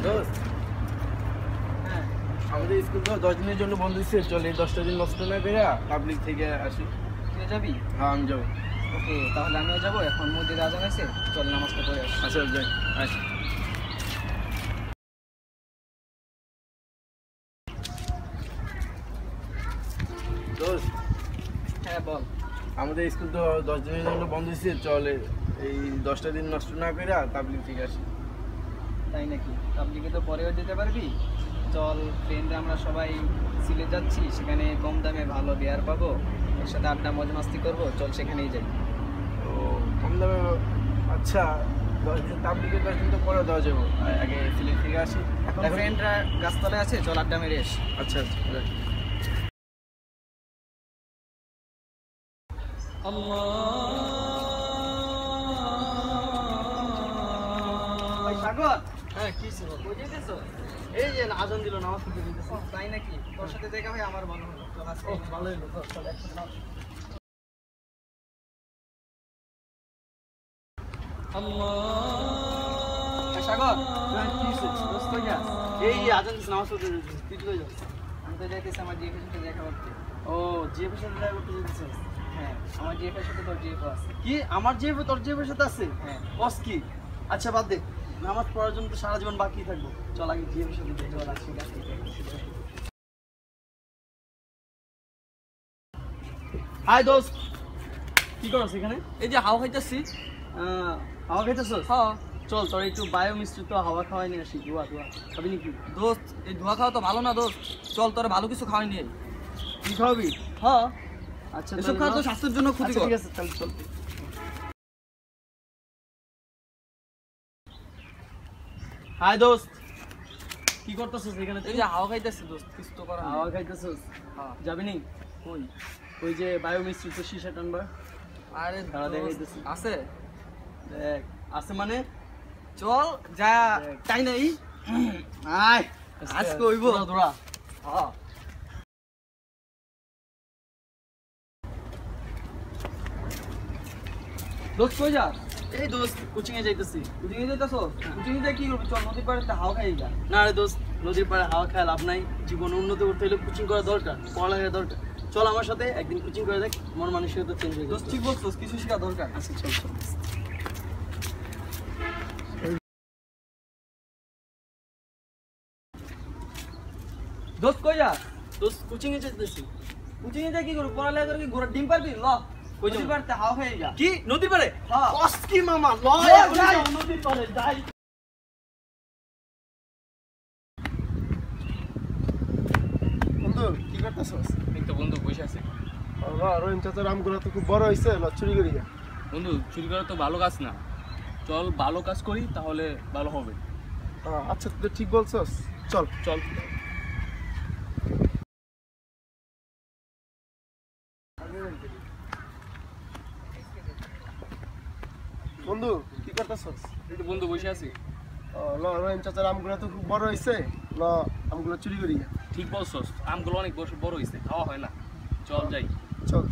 দোস্ত হ্যাঁ আমাদের স্কুল তো 10 দিনের জন্য বন্ধ দিচ্ছে, চল এই 10টা দিন নষ্ট না করে পাবলিক থেকে আসি। তুই যাবি? হ্যাঁ আমি যাবো। ওকে, তাহলে আমিও যাবো। এখন মসজিদে আজান আছে, চল নামাজটা পড়ে আসি। আচ্ছা যাই আসি। দোস্ত হ্যাঁ বল। আমাদের স্কুল তো 10 দিনের জন্য বন্ধ দিচ্ছে, চল এই 10টা দিন নষ্ট না করে পাবলিক থেকে আসি। তাই নাকি? পাবলিকে তো পরেও দিতে পারবি। চল ফ্রেন্ডরা আমরা সবাই সিলেট যাচ্ছি, সেখানে কম দামে ভালো বিয়ার পাবো, একসাথে আড্ডা মজা মাস্তি করবো, চল সেখানেই যাই। তো কম দামে আচ্ছা 10 দিন পাবলিকের 10 দিন তো পরে দেওয়া যাবো, আগে সিলেট থেকে আসি। এখন ফ্রেন্ডরা গাছতলায় আছে, চল আড্ডা মেরে এস। আচ্ছা আচ্ছা যাই। সাগর, হ্যাঁ কি ছিল? বুঝেছো? এই যে আজান দিল, নামাজ পড়তে দিতেছে। তাই নাকি? তোর সাথে দেখা হয় আমার ভালো হলো। চল আজকে ভালোই হলো, চল একসাথে নামাজ। সাগর, কি হয়েছে? দোস্ত কই যাস? এই আজান দিছে, নামাজ পড়তে দিতেছে। তুই কই যাস? আমি তো যাইতেছি আমার জিএফের সাথে দেখা করতে। ও জিএফের সাথে দেখা করতে যেতেছিস? হ্যাঁ, আমার জিএফের সাথে তোর জিএফ আছে। কি আমার জিএফ তোর জিএফের সাথে আছে? হ্যাঁ। বস কি? আচ্ছা বাদ দে, নামাজ পড়ার জন্য তো সারা জীবন বাকি থাকবো, চল আগে জিএফের সাথে দেখা চল করি। আজকে গাছতে হাই দোস্ত, কি করছ এখানে? এই যে হাওয়া খাইতেছি। হাওয়া খাইতেছস? হ্যাঁ চল তোর একটু বায়ো মিশ্রিত হাওয়া খাওয়াই নিয়ে আসি। ধোয়া ধোয়া খাবি নাকি? দোস্ত, এই ধোয়া খাওয়া তো ভালো না দোস্ত, চল তোরা ভালো কিছু খাওয়াই নিয়ে। কি খাওয়াবি? হ্যাঁ, আচ্ছা এসব খাওয়া তো স্বাস্থ্যের জন্য আচ্ছা ক্ষতিকর। ঠিক আছে, তাহলে চল। হাই দোস্ত, কি করতেছস এখানে? এই যে হাওয়া খাইতেছি দোস্ত, কিছু তো করার হাওয়া নেই। খাইতেছস? হ্যাঁ। যাবি নি? কই? ওই যে বায়ো মিশ্রিত সীসা টানবা। আরে দাঁড়া, দোস্ত, দেখাইতেছি। আছে, দেখ আছে মানে চল যা। দেখ। তাই নাই? আয় আজকে হইব। ধরা ধরা। হ্যাঁ। দোস্ত কই যা? এই দোস্ত কোচিং এ যাইতেছি। কোচিং এ যাইতাছো? কোচিং এ যাই কি করবি? চল নদীর পাড়ে হাওয়া খাই যা। না রে দোস্ত, নদীর পাড়ে হাওয়া খায় লাভ নাই। জীবন উন্নতি করতে হলে কোচিং করা দরকার, পড়ালেখা দরকার। চল আমার সাথে একদিন কোচিং করে দেখ, মন মানসিকতা চেঞ্জ হয়ে দোস্ত যাবে। ঠিক বলছস, কিছু শেখা দরকার। আচ্ছা চল চল। দোস্ত কই যা? দোস্ত কোচিং এ যাইতেছি। কোচিং এ যাই কি করবি? পড়ালেখা করে কি ঘোড়ার ডিম পারবি? ল কই নদীর যাবো? পাড়ে হাওয়া খাই যা। কি নদীর পাড়ে? হ্যাঁ। কস কি মামা, লয় যাই, এখন যাই। যাও নদীর পাড়ে যাই। বন্ধু কি করতেছস? এই তো বন্ধু বসে আছে। রহিম চাচার আমগুলো তো খুব বড় হয়েছে, চুরি করি না। বন্ধু চুরি করা তো ভালো কাজ না, চল ভালো কাজ করি তাহলে ভালো হবে। আচ্ছা তুই ঠিক বলছস, চল চল। বন্ধু কি করতেছস? এই তো বন্ধু বসে আছি। রহিম চাচার আমগুলো তো খুব বড় হয়েছে, আমগুলো চুরি করি না। ঠিক বলছস, আমগুলো অনেক বড় বড় হয়েছে, খাওয়া হয় না, চল যাই। চল